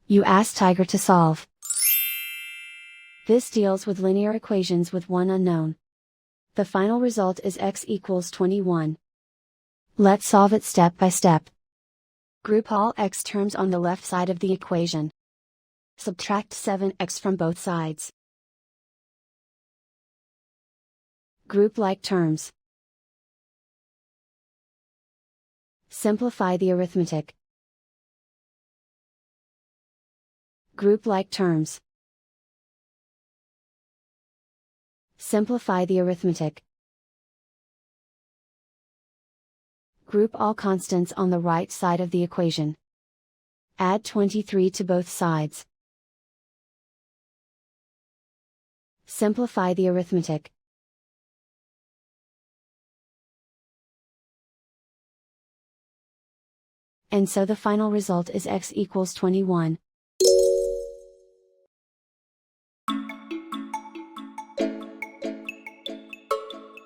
You ask Tiger to solve. This deals with linear equations with one unknown. The final result is x equals 21. Let's solve it step by step. Group all x terms on the left side of the equation. Subtract 7x from both sides. Group like terms. Simplify the arithmetic. Group like terms. Simplify the arithmetic. Group all constants on the right side of the equation. Add 23 to both sides. Simplify the arithmetic. And so the final result is x equals 21.